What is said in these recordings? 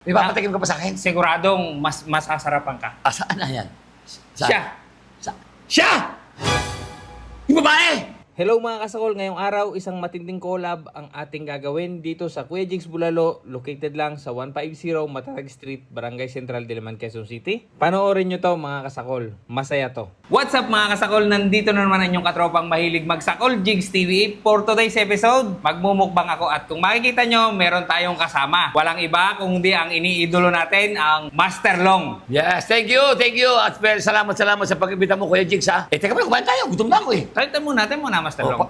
May papatikim ka pa sa akin? Siguradong mas masasarapan ka. Saan na yan? Siya! Siya! Yung babae! Hello mga kasakol, ngayong araw isang matinding collab ang ating gagawin dito sa Kuya Jigs Bulalo, located lang sa 150 Matatag Street, Barangay Central, Diliman, Quezon City. Panoorin nyo to mga kasakol, masaya to. What's up mga kasakol? Nandito na naman ang inyong katropang mahilig magsakol, Jigs TV. For today's episode, magmumukbang ako at kung makikita nyo, meron tayong kasama. Walang iba kundi ang iniidolo natin, ang Master Long. Yes, thank you, thank you. At salamat sa pag-ibita mo, Kuya Jigs, ha? Teka pala, kumain tayo. Gutom na ako, eh. Tayo muna, Master Long.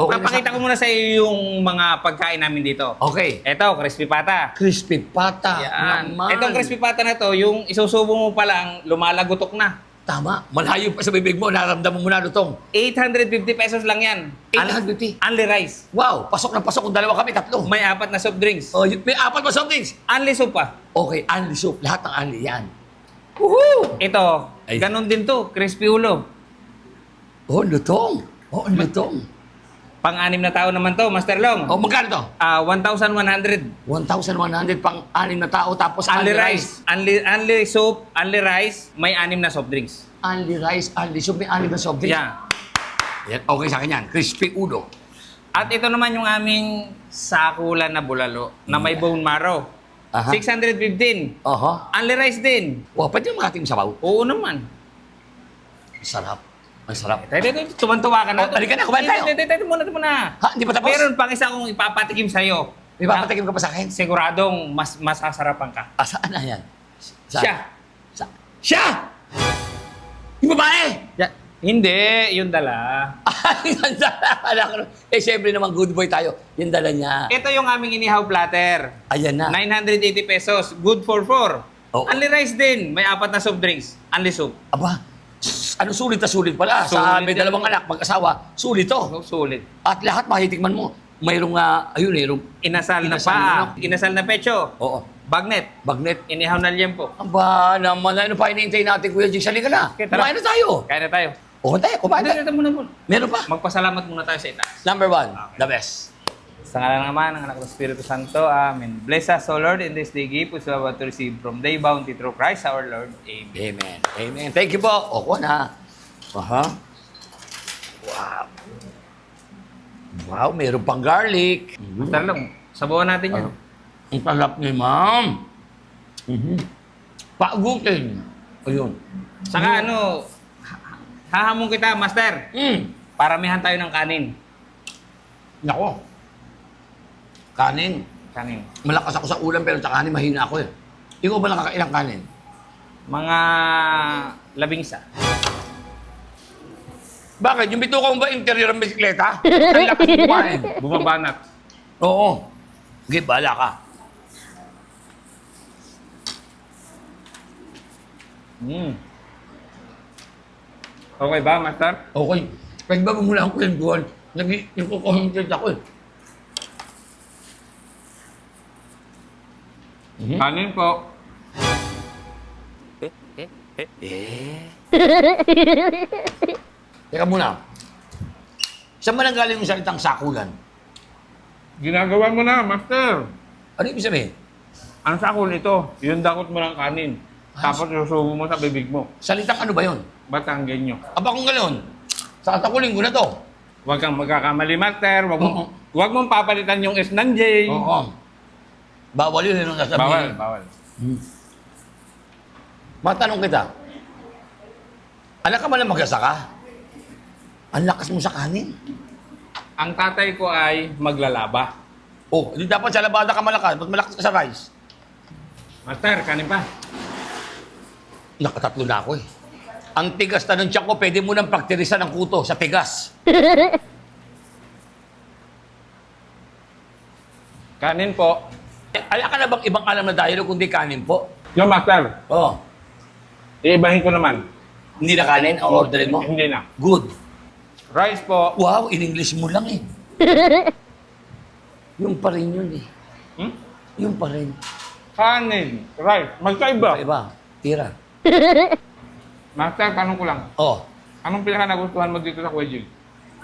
Papakita ko muna sa iyo yung mga pagkain namin dito. Okay. Ito, crispy pata. Crispy pata. Yan. Naman. Itong crispy pata na to, yung isusubo mo pa lang, lumalagotok na. Tama. Malayo pa sa bibig mo. Naramdaman mo na lutong. 850 pesos lang yan. 850? Only rice. Wow, pasok na pasok. Kung dalawa kami, tatlo. May 4 na soft drinks. Oh, may apat pa somethings. Only soup pa. Okay, unli soup. Lahat ng unli yan. Woohoo! Ito, Ay. ganun din to, crispy ulo. Oh, lutong. Oh, lutong. Pang-anim na tao naman to, Master Long. Oh, magkano to? 1,100. 1,100 pang anim na tao, tapos Only rice. Only soup, only rice, may 6 na soft drinks. Unli rice, unli soup, may anim na soft drinks. Yeah. Yan, okay sa akin yan. Crispy ulo. At ito naman yung aming sakulan na bulalo na may bone marrow. Aha. 615. Aha. Only rice din. Wow, pwede yung makating sabaw. Oo naman. Sarap. Ang sarap. Tayo, tuman-tuwa ka na. Oh, halika na, kumain tayo. Ito muna. Ha, hindi pa tapos? Meron pang isa akong ipapatikim sa'yo. May papatikim ka pa sa akin? Siguradong mas masasarapan ka. Saan na yan? Siya. Siya! Yung babae! Hindi, yung dala. Ay, siyempre naman good boy tayo. Yung dala niya. Ito yung aming inihaw platter. Ayan na. 980 pesos. Good for 4. Oo. Only rice din. May 4 na soft drinks. Only soup. Aba, ano sulit na sulit pala. Sulit Sa may yan. dalawang anak, mag-asawa, sulit to. Oh, sulit. At lahat mahitikman mo. Mayroong, mayroong Inasal na Inasal na paa. manok. Inasal na pecho. Oo. Bagnet. Bagnet. Inihaw na liempo. Aba, naman, ano pa hinihintay natin, Kuya Jigs? Halika na. Okay, tara. Kumain na tayo. Kaya na tayo. Oo, tayo. Kumain tayo. Ito muna. Meron pa. Magpasalamat muna tayo sa itaas. Number 1, the best. Sa ngalan ng Ama, ng Anak ng Espiritu Santo. Amen. Bless us, O Lord, in this day gift, which we are about to receive from thy bounty through Christ our Lord. Amen. Amen. Amen. Thank you po. O, na. Aha. Wow. Wow, meron pang garlic. Master Long, sabawan natin yan. Ang talap ni ma'am. Paagutin. Ayun. Saka hahamon kita, Master. Paramihan tayo ng kanin. Nako. Kanin. Kanin. Malakas ako sa ulam pero sa kanin mahina ako eh. Ikaw ba nakakailang kanin? Mga 11. Bakit? Yung bituka mo ba interior ng bisikleta? Ang lakas mo kumain. Bumabanat. Oo. Sige, bahala ka. Okay ba, Master? Okay. Pwede ba muna ang kwentuhan? Nag-i-concentrate ako eh. Kanin po. Teka muna. Saan ba nanggaling yung salitang sakulan? Ginagawa mo na, Master. Ano ibig sabihin? Ang sakol ito, yung dakot mo ng kanin. Tapos susubo mo sa bibig mo. Salitang ano ba yun? Batanggenyo. Aba kung gano'n, satakulin ko na to. Huwag kang magkakamali, Master. Oo. Huwag mong papalitan yung S ng J. Oo. Bawal yun yung nasasabihin. Bawal. Matanong kita. Anak ka ba na magsasaka? Ang lakas mo sa kanin. Ang tatay ko ay maglalaba. Oh, hindi dapat sa labada ka malakas. Ba't malakas ka sa rice? Master, kanin pa. Nakatatlo na ako eh. Ang tigas na ng tiyak ko, pwede mo nang pagtirisan ng kuto sa tigas. Kanin po. Ala ka na bang ibang alam na dialogue kundi kanin po? Yung Master, Oh, iibahin ko naman. hindi na kanin ang orderin mo? Hindi na. Good. Rice po. Wow, in-English mo lang eh. Yung pa rin yun eh. Yung pa rin. Kanin. Rice. Magkaiba. Iba, tira. Master, tanong ko lang. Oh, Anong pinaka nagustuhan mo dito sa Kuya Jig?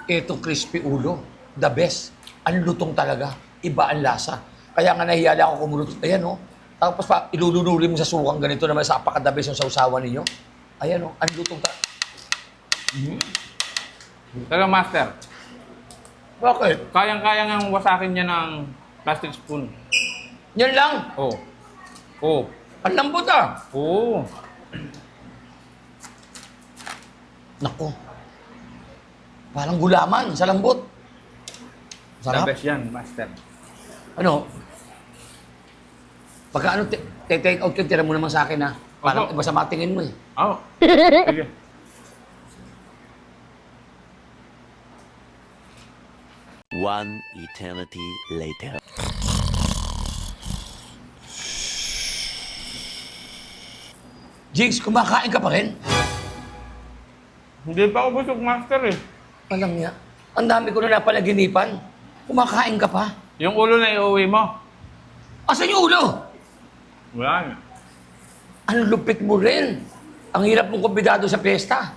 itong crispy ulo. The best. Ang lutong talaga. Iba ang lasa. Kaya nga nahiya ako kumulot. Ayan oh. Tapos pa, ilulunuli mo sa sukang ganito naman sa apakadabis yung sausawan ninyo. Ayan o, ang lutong ta. Talaga, master. Bakit? Kayang-kaya nga wasakin niya ng plastic spoon. Yan lang. Oh. Oh. Ang lambot ah. Oh. Nako. Parang gulaman sa lambot. The Sarap. best yan, master. Ano? Pagka ano, take out yun, tira mo naman sa akin ha. Parang Opo. iba sa matingin mo eh. Oh. Sige. One eternity later. Jigs, kumakain ka pa rin? Hindi pa ako busog, master eh. Walang niya. Ang dami ko na napalaginipan. Kumakain ka pa? Yung ulo na iuwi mo. Asan yung ulo? Wala nga. Ang lupit mo rin. Ang hirap mong kumbidado sa piyesta.